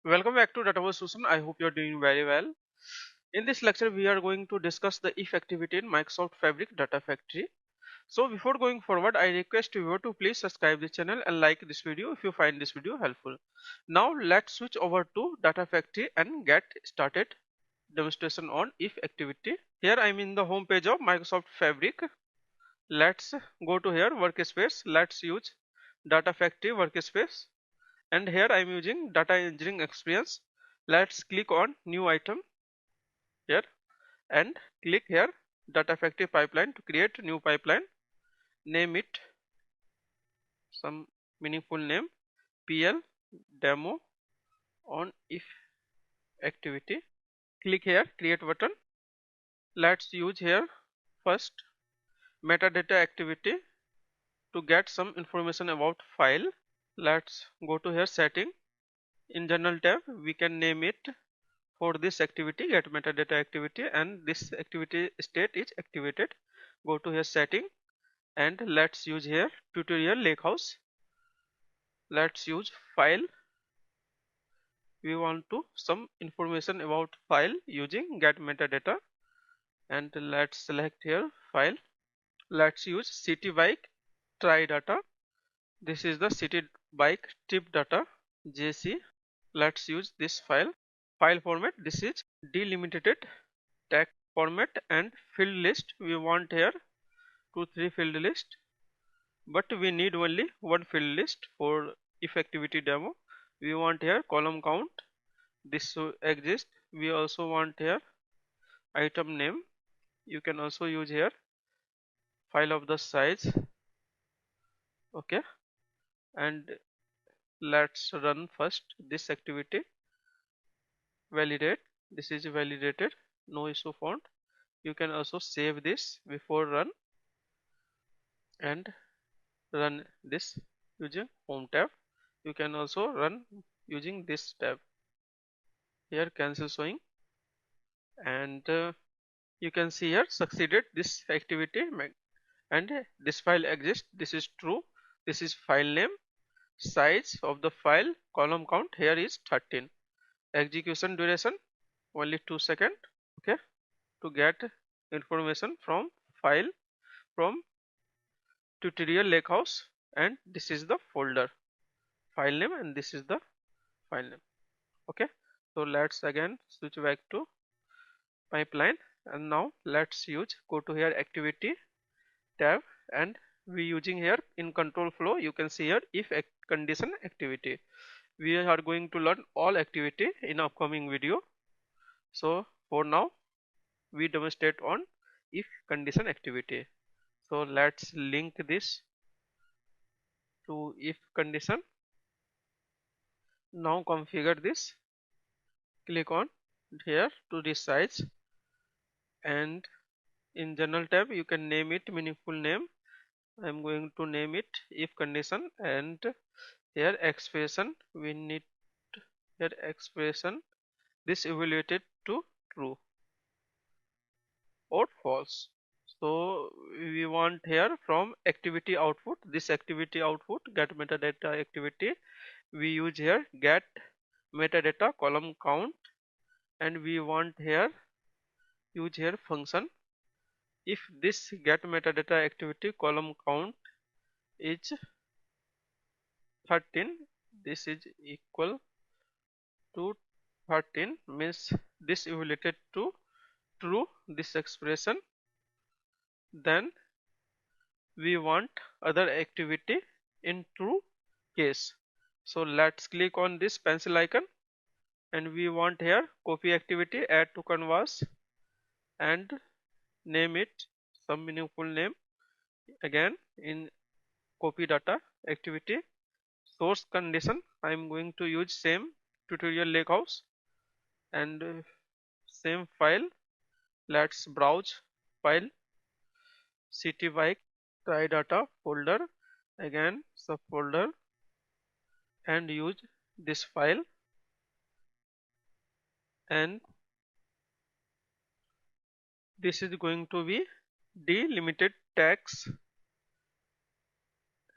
Welcome back to Database Solution. I hope you're doing very well. In this lecture, we are going to discuss the if activity in Microsoft Fabric Data Factory. So before going forward, I request you to please subscribe the channel and like this video if you find this video helpful. Now let's switch over to Data Factory and get started demonstration on if activity. Here I'm in the home page of Microsoft Fabric. Let's go to here workspace. Let's use Data Factory workspace. And here I am using data engineering experience. Let's click on new item here and click here data factory pipeline to create new pipeline. Name it some meaningful name, PL demo on if activity. Click here create button. Let's use here first metadata activity to get some information about file. Let's go to here setting. In general tab we can name it for this activity get metadata activity, and this activity state is activated. Go to here setting and let's use here tutorial lakehouse. Let's use file. We want to some information about file using get metadata, and let's select here file. Let's use city bike try data. This is the city bike trip data JC. Let's use this file format. This is delimited text format, and field list we want here 2 3 field list, but we need only one field list for if activity demo. We want here column count, this exists. We also want here item name. You can also use here file of the size. Okay, and let's run first this activity. Validate. This is validated, no issue found. You can also save this before run and run this using home tab. You can also run using this tab here, cancel showing, and you can see here succeeded this activity, and this file exists. This is true. This is file name, size of the file, column count here is 13, execution duration only 2 seconds. Okay, to get information from file from tutorial lakehouse, and this is the folder file name, and this is the file name. Okay, so let's again switch back to pipeline, and now let's use go to here activity tab, and we using here in control flow. You can see here if condition activity. We are going to learn all activity in upcoming video. So for now we demonstrate on if condition activity. So let's link this to if condition. Now configure this. Click on here to resize, and in general tab you can name it meaningful name. I am going to name it if condition, and here expression we need here expression this evaluated to true or false. So we want here from activity output, this activity output get metadata activity, we use here get metadata column count, and we want here use here function. If this get metadata activity column count is 13, this is equal to 13 means this evaluated to true this expression, then we want other activity in true case. So let's click on this pencil icon, and we want here copy activity add to canvas, and name it some meaningful name. Again in copy data activity source condition I am going to use same tutorial lakehouse, and same file. Let's browse file city bike try data folder, again subfolder, and use this file, and this is going to be delimited tags,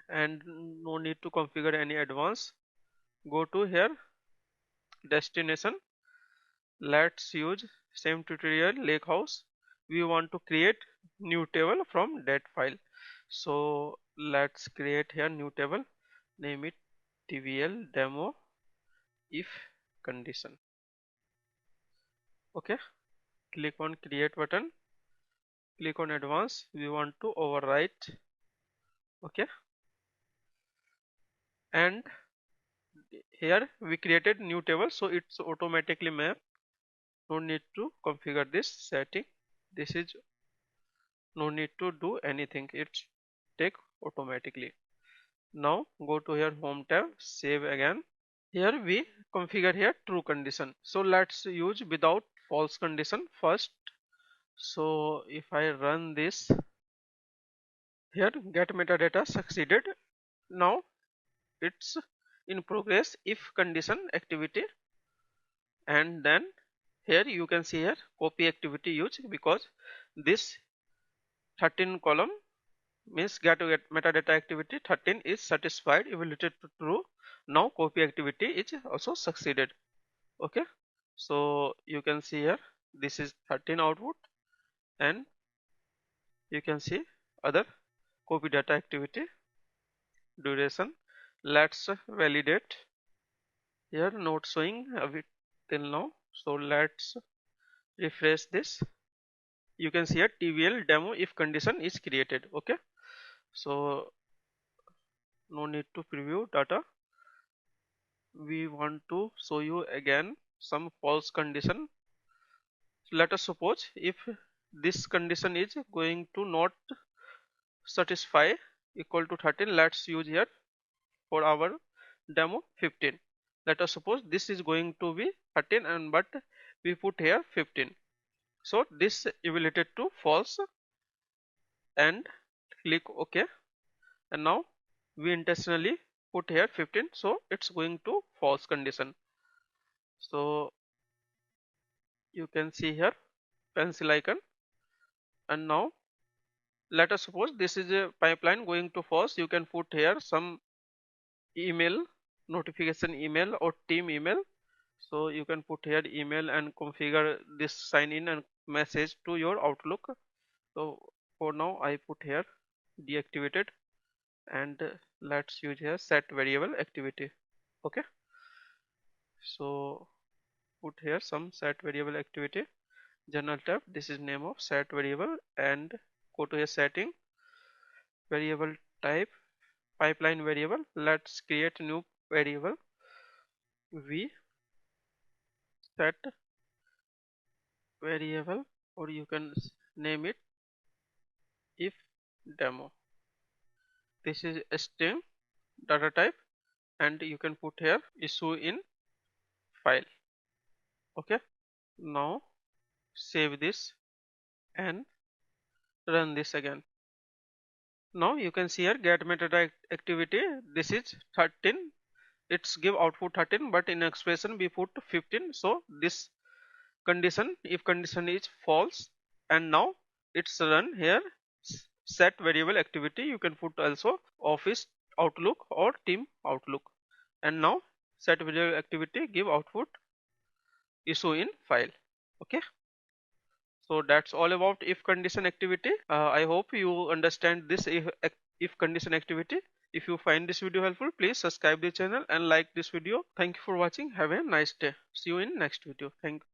and no need to configure any advance. Go to here destination. Let's use same tutorial lake house. We want to create new table from that file. So let's create here new table, name it tvl demo if condition. Okay, click on create button, click on advanced. We want to overwrite. Okay, and here we created new table, so it's automatically mapped. No need to configure this setting. This is no need to do anything, it's take automatically. Now go to here home tab, save again. Here we configure here true condition, so let's use without false condition first. So if I run this, here get metadata succeeded. Now it's in progress if condition activity, and then here you can see here copy activity used, because this 13 column means get metadata activity 13 is satisfied, evaluated to true. Now copy activity is also succeeded. Okay, so you can see here this is 13 output, and you can see other copy data activity duration. Let's validate. Here not showing a bit till now, so let's refresh this. You can see here tvl demo if condition is created. Okay, so no need to preview data. We want to show you again some false condition. Let us suppose if this condition is going to not satisfy equal to 13, let's use here for our demo 15. Let us suppose this is going to be 13 and but we put here 15, so this evaluated to false, and click OK. And now we intentionally put here 15, so it's going to false condition. So you can see here pencil icon, and now let us suppose this is a pipeline going to false. You can put here some email, notification email or team email. So you can put here email and configure this sign in and message to your Outlook. So for now I put here deactivated, and let's use here set variable activity. Okay, so put here some set variable activity, general tab, this is name of set variable, and go to a setting, variable type pipeline variable. Let's create new variable, we set variable, or you can name it if demo. This is a string data type, and you can put here issue in file. Okay, now save this and run this again. Now you can see here get metadata activity, this is 13, it's give output 13, but in expression we put 15, so this condition if condition is false, and now it's run here set variable activity. You can put also office outlook or team outlook, and now set variable activity give output issue in file. Okay, so that's all about if condition activity. I hope you understand this if condition activity. If you find this video helpful, please subscribe the channel and like this video. Thank you for watching. Have a nice day. See you in next video. Thank you.